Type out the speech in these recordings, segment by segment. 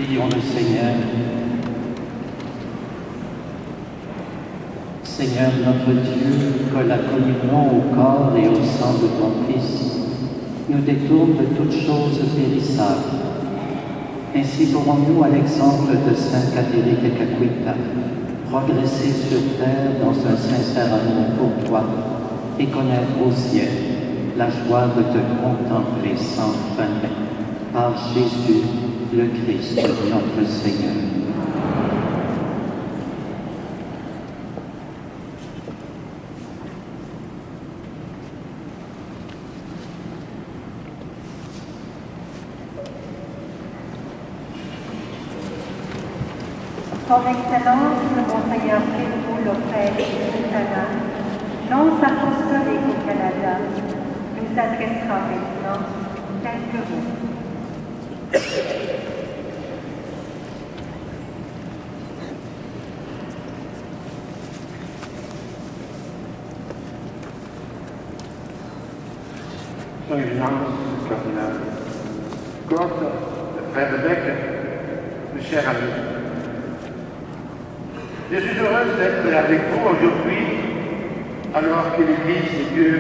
Prions le Seigneur. Seigneur notre Dieu, que la communion au corps et au sang de ton Fils nous détourne de toutes choses périssables. Ainsi pourrons-nous, à l'exemple de Sainte Catherine de Caquita, progresser sur terre dans un sincère amour pour toi et connaître au ciel la joie de te contempler sans fin par Jésus, le Christ, notre Seigneur. Son Excellence, le Monseigneur Pedro Lopez Quintana, nonce apostolique au Canada, nous adressera maintenant quelques mots. Son Éminence, le cardinal Gott, le frère Beck, mes chers amis. Je suis heureuse d'être avec vous aujourd'hui, alors que l'Église de Dieu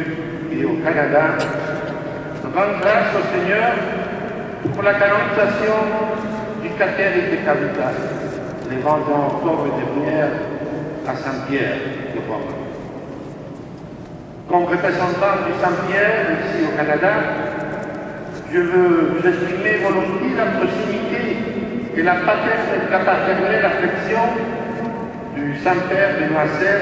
est au Canada, rend grâce au Seigneur pour la canonisation du Catherine de Caquita, le 20 octobre dernier à Saint-Pierre de Rome. Comme représentant du Saint-Pierre ici au Canada, je veux vous exprimer volontiers la proximité et la paternelle affection du Saint-Père Benoît XVI,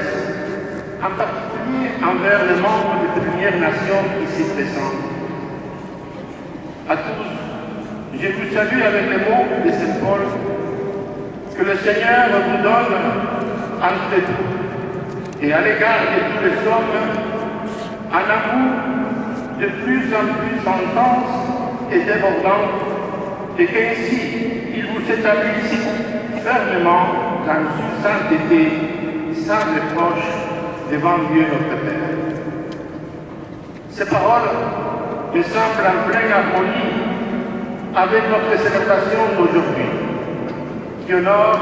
en particulier envers les membres des Premières Nations ici présents. À tous, je vous salue avec les mots de Saint Paul, que le Seigneur vous donne entre vous et à l'égard de tous les hommes un amour de plus en plus intense et débordant, et qu'ainsi il vous établisse fermement dans une sainteté sans reproche devant Dieu notre Père. Ces paroles me semblent en pleine harmonie avec notre célébration d'aujourd'hui, qui honore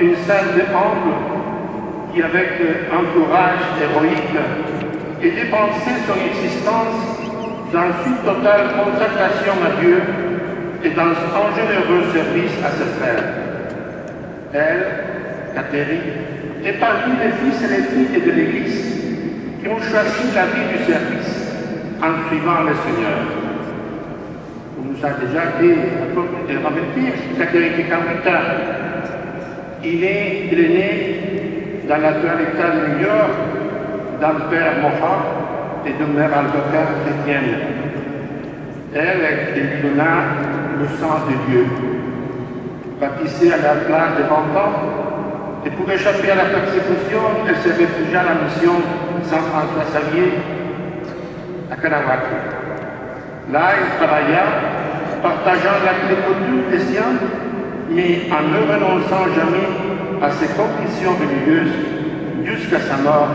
une sainte humble qui, avec un courage héroïque, et dépensé son existence dans une totale consacration à Dieu et dans un généreux service à ses frères. Elle, Catherine, est parmi les fils et les filles de l'Église qui ont choisi la vie du service en suivant le Seigneur. On nous a déjà dit, remercier Catherine de Caquita. Il est né dans l'actuel État de New York, d'un père mourant et d'une mère avocate chrétienne. Elle lui donna le sens de Dieu. Baptisée à l'âge de 20 ans, et pour échapper à la persécution, elle se réfugia à la mission Saint-François Xavier à Kanawaki. Là, elle travailla, partageant la culture des siens, mais en ne renonçant jamais à ses convictions religieuses jusqu'à sa mort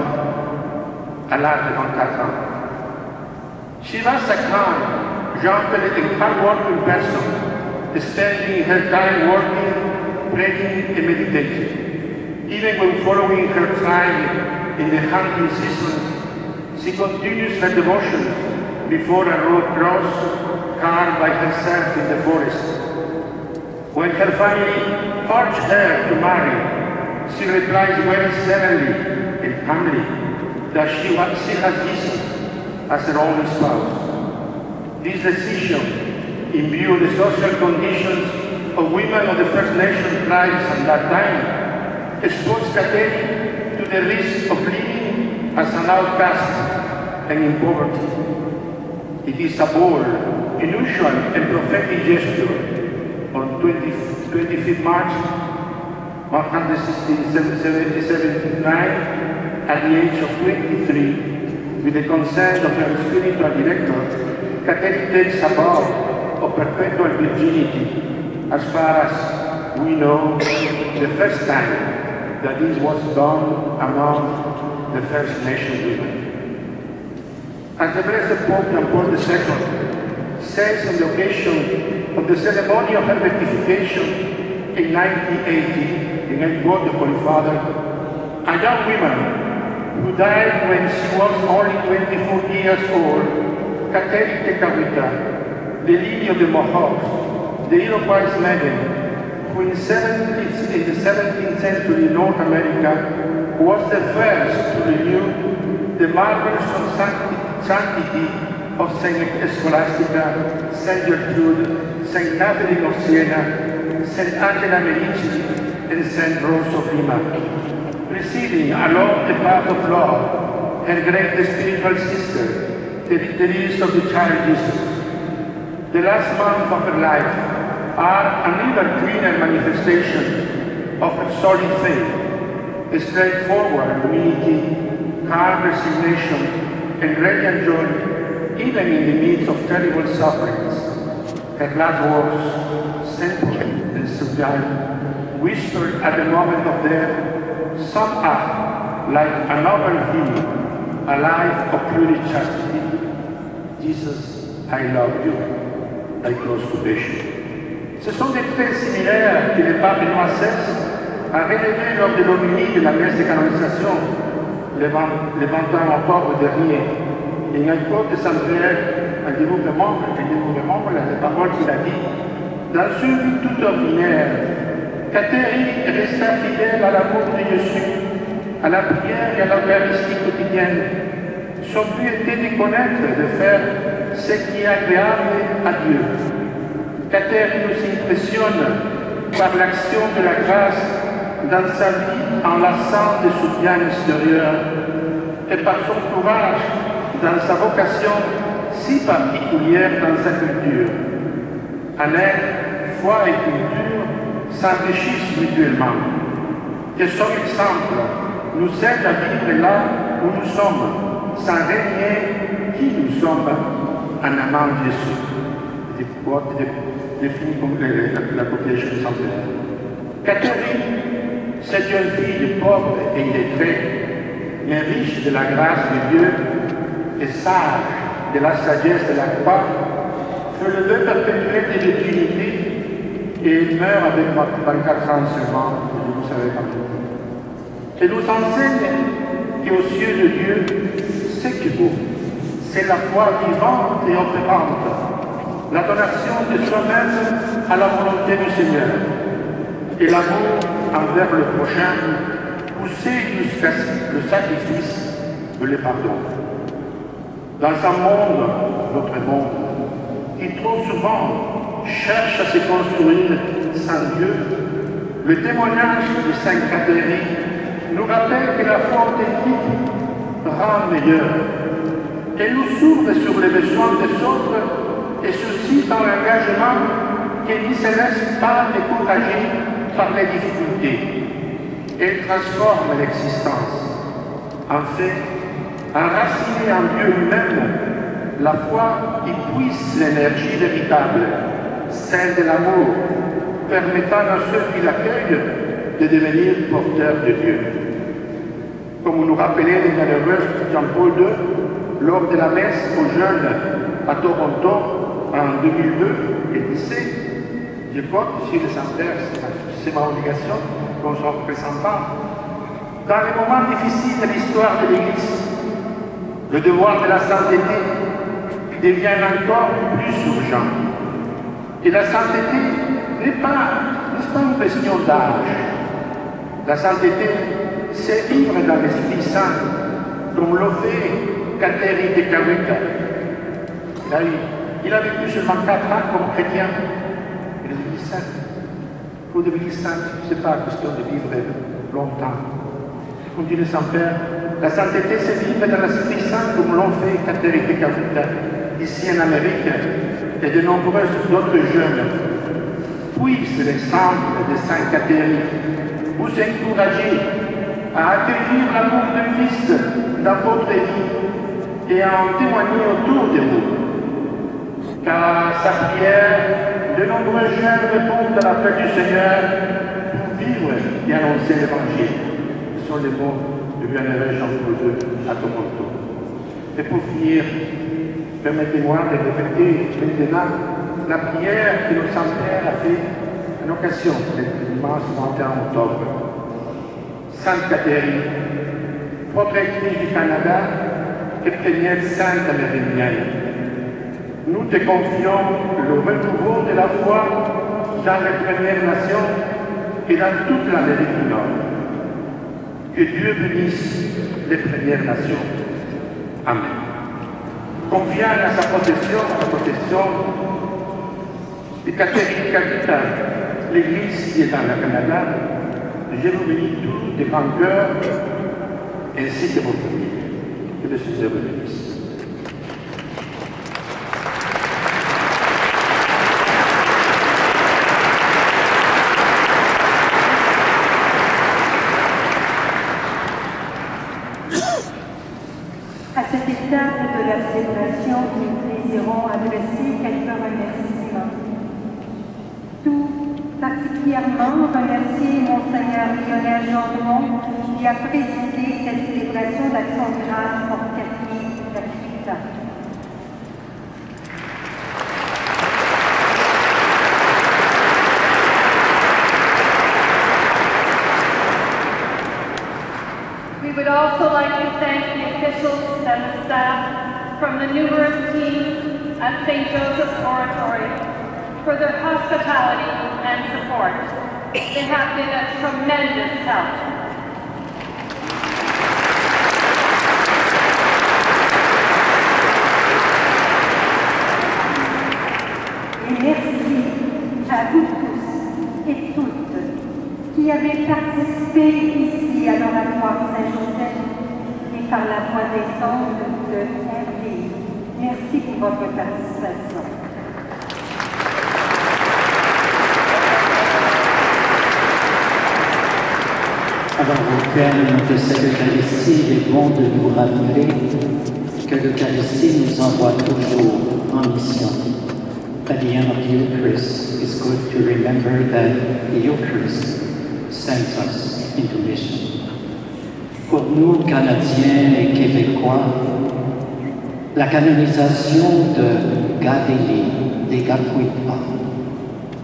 à l'âge de 24 ans. She was a calm, gentle and hard-working person, spending her time working, praying and meditating. Even when following her tribe in the hunting season, she continues her devotions before a road cross carved by herself in the forest. When her family urged her to marry, she replies very serenely and calmly that she has Jesus as her only spouse. This decision, in view of the social conditions of women of the First Nation tribes at that time, exposed Catherine to the risk of living as an outcast and in poverty. It is a bold, unusual and prophetic gesture on 25th March 179, at the age of 23, with the consent of her spiritual director, Catherine takes a vow of perpetual virginity, as far as we know, the first time that this was done among the First Nation women. As the Blessed Pope John Paul II says on the occasion of the ceremony of her beatification, in 1980, in a quote the Holy Father, a young woman who died when she was only 24 years old, Catherine de Caruita, the lady of the Mohawks, the Iroquois maiden, who in the 17th century in North America was the first to renew the marvelous sanctity of Saint Scholastica, Saint Gertrude, Saint Catherine of Siena, Saint Angela Medici, and Saint Rose of Lima, receiving along the path of love her great spiritual sister, the release of the child Jesus. The last month of her life are an even cleaner manifestation of her solid faith, a straightforward humility, calm resignation, and radiant joy, even in the midst of terrible sufferings. Her last words, simple and sublime, whispered at the moment of death, sum up like a noble hymn, a life of pure chastity. Jesus, I love you, thy close to passion. Ce sont des traits similaires que le pape Benoît XVI a révélés lors de l'homilie de la messe de canonisation le 21 octobre dernier. Et un quote de Saint Pierre, un des membres, les paroles qu'il a dit, dans une vie toute ordinaire, Catherine resta fidèle à l'amour de Jésus, à la prière et à l'Eucharistie quotidienne. Son but était de connaître, de faire ce qui est agréable à Dieu. Catherine nous impressionne par l'action de la grâce dans sa vie en lassant des soutiens extérieurs et par son courage dans sa vocation si particulière dans sa culture. En elle, foi et culture s'enrichissent mutuellement. Que son exemple nous aide à vivre là où nous sommes, sans renier qui nous sommes en amant Jésus. Défini comme la protection de Saint Pierre. Catherine, cette jeune fille pauvre et illettrée, mais riche de la grâce de Dieu et sage de la sagesse de la croix, fait le vœu perpétuel de l'utilité et meurt avec 24 ans seulement, vous ne savez pas tout. Elle nous enseigne qu'aux yeux de Dieu, ce qui est beau, c'est la foi vivante et opérante, la donation de soi-même à la volonté du Seigneur et l'amour envers le prochain poussé jusqu'à le sacrifice et le pardon. Dans un monde, notre monde, qui trop souvent cherche à se construire sans Dieu, le témoignage de Sainte Catherine nous rappelle que la foi authentique rend meilleur. Elle nous s'ouvre sur les besoins des autres et ceci dans l'engagement qui ne se laisse pas décourager par les difficultés. Elle transforme l'existence. En fait, enracinée en Dieu lui-même, la foi y puise l'énergie véritable, celle de l'amour, permettant à ceux qui l'accueillent de devenir porteurs de Dieu. Comme nous rappelait le malheureux Jean-Paul II lors de la messe aux jeunes à Toronto, en 2002, il disait, je porte ici les Saint-Père, c'est ma obligation comme son représentant. Dans les moments difficiles de l'histoire de l'Église, le devoir de la sainteté devient encore plus urgent. Et la sainteté n'est pas une question d'âge. La sainteté, c'est vivre dans l'Esprit Saint, comme l'a fait Catherine de Caruita. Il a vécu seulement 4 ans comme chrétien. Il est devenu saint. Pour devenir saint, ce n'est pas question de vivre longtemps. Comme dit le Saint-Père, la sainteté, c'est vivre dans l'Esprit Saint comme l'ont fait Catherine de Caruita, ici en Amérique, et de nombreux autres jeunes. Puisse l'exemple de Sainte Catherine vous encourager à accueillir l'amour de Christ dans votre vie et à en témoigner autour de vous. Car à sa prière, de nombreux jeunes répondent à l'appel du Seigneur pour vivre et annoncer l'Évangile. Ce sont les mots du bienheureux Jean-Paul II à Toronto. Et pour finir, permettez-moi de répéter maintenant la prière que le Saint-Père a fait en occasion du dimanche 21 octobre, Sainte Catherine, protectrice du Canada et première sainte amérindienne, nous te confions le renouveau de la foi dans les Premières Nations et dans toute l'Amérique du Nord. Que Dieu bénisse les Premières Nations. Amen. Confiant à sa protection, de Catherine Calcutta, l'Église qui est dans le Canada, je vous bénis tous de grand cœur, ainsi que vos familles. Que le Seigneur vous bénisse. À cette étape de la célébration, nous désirons adresser quelques remerciements. Tout particulièrement remercier Monseigneur Lionel Gendron qui a présidé cette célébration d'Action de grâce pour Catherine Calcutta. We would also like to thank the officials and the staff from the numerous teams at St. Joseph's Oratory for their hospitality and support. They have been a tremendous help. Et merci à vous tous et toutes qui avez participé ici à l'Oratoire Saint-Joseph et par la voix des ondes de RDI. Merci pour votre participation. Alors, au terme de cette Eucharistie, il est bon de nous rappeler que l'Eucharistie nous envoie toujours en mission. At the end of the Eucharist, it's good to remember that the Eucharist sends us into mission. Pour nous, Canadiens et Québécois, la canonisation de Gadeli de Gapuipa,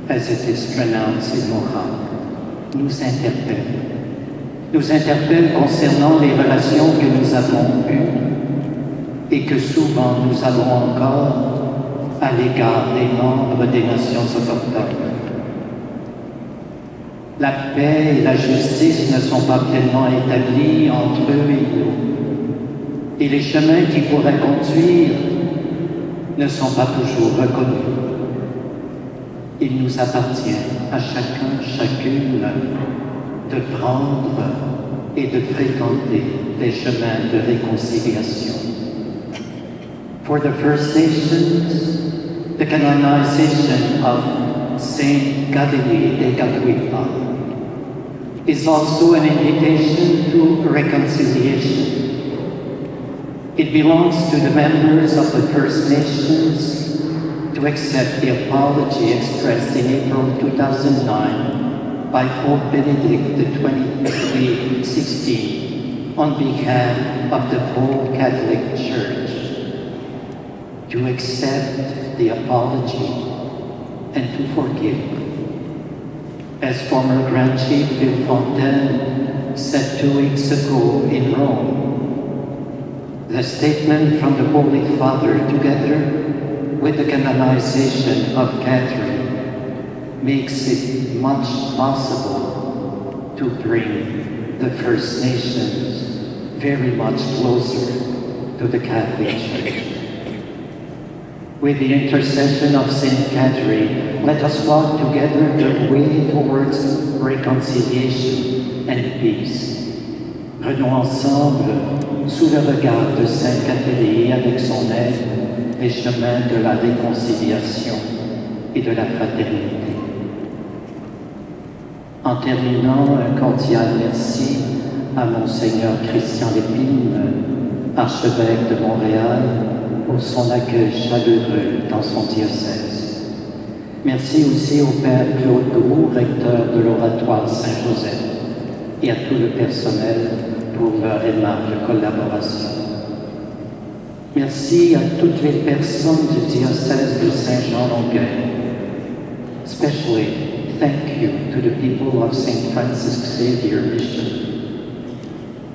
as it is pronounced in Mohawk, nous interpelle concernant les relations que nous avons eues et que souvent nous avons encore à l'égard des membres des nations autochtones. La paix et la justice ne sont pas pleinement établies entre eux et nous, et les chemins qui pourraient conduire ne sont pas toujours reconnus. Il nous appartient à chacun, chacune, de prendre et de fréquenter des chemins de réconciliation. For the First Nations, the canonization of Saint Gadeli de Gapuipa is also an invitation to reconciliation. It belongs to the members of the First Nations to accept the apology expressed in April 2009 by Pope Benedict XVI on behalf of the whole Catholic Church. To accept the apology and to forgive. As former Grand Chief Phil Fontaine said 2 weeks ago in Rome, the statement from the Holy Father, together with the canonization of Catherine, makes it much possible to bring the First Nations very much closer to the Catholic Church. With the intercession of Saint Catherine, let us walk together the way towards reconciliation and peace. Prenons ensemble, sous le regard de Sainte Catherine, avec son aide, les chemins de la réconciliation et de la fraternité. En terminant, un cordial merci à Monseigneur Christian Lépine, archevêque de Montréal, pour son accueil chaleureux dans son diocèse. Merci aussi au Père Claude Groux, recteur de l'Oratoire Saint-Joseph, et à tout le personnel pour leur aimable collaboration. Merci à toutes les personnes du diocèse de Saint-Jean-Longueuil, especially thank you to the people of St. Francis Xavier Mission.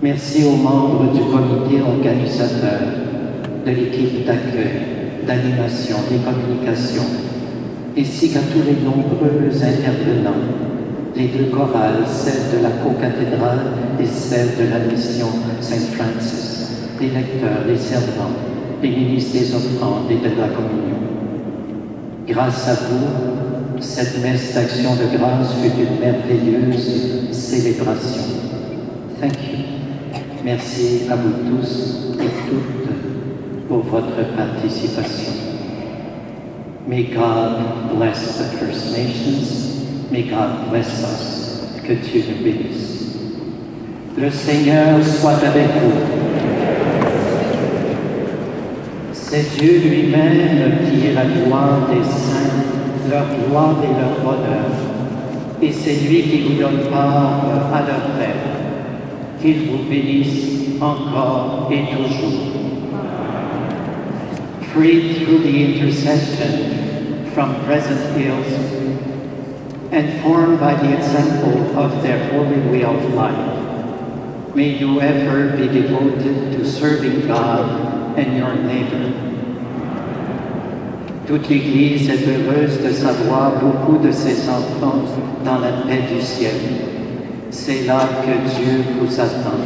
Merci aux membres du comité organisateur, de l'équipe d'accueil, d'animation, des communications, ainsi qu'à tous les nombreux intervenants, les deux chorales, celle de la co-cathédrale et celle de la mission Saint Francis, les lecteurs, les servants, les ministres des offrandes et de la communion. Grâce à vous, cette messe d'action de grâce fut une merveilleuse célébration. Thank you. Merci à vous tous et toutes pour votre participation. May God bless the First Nations. May God bless us. Que Dieu nous bénisse. Le Seigneur soit avec vous. C'est Dieu lui-même qui est la gloire des saints, leur gloire et leur bonheur. Et c'est lui qui vous donne part à leur rêve. Qu'il vous bénisse encore et toujours. Freed through the intercession from present ills and formed by the example of their holy way of life, may you ever be devoted to serving God and your neighbor. Toute l'Église est heureuse de savoir beaucoup de ses enfants dans la paix du ciel. C'est là que Dieu vous attend.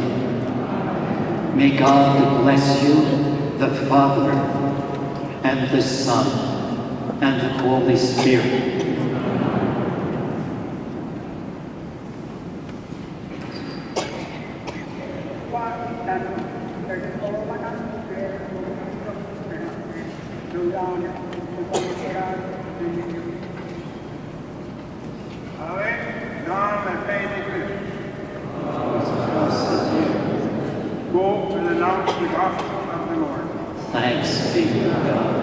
May God bless you, the Father, and the Son, and the Holy Spirit. Go and announce the gospel of the Lord. Thanks be to God.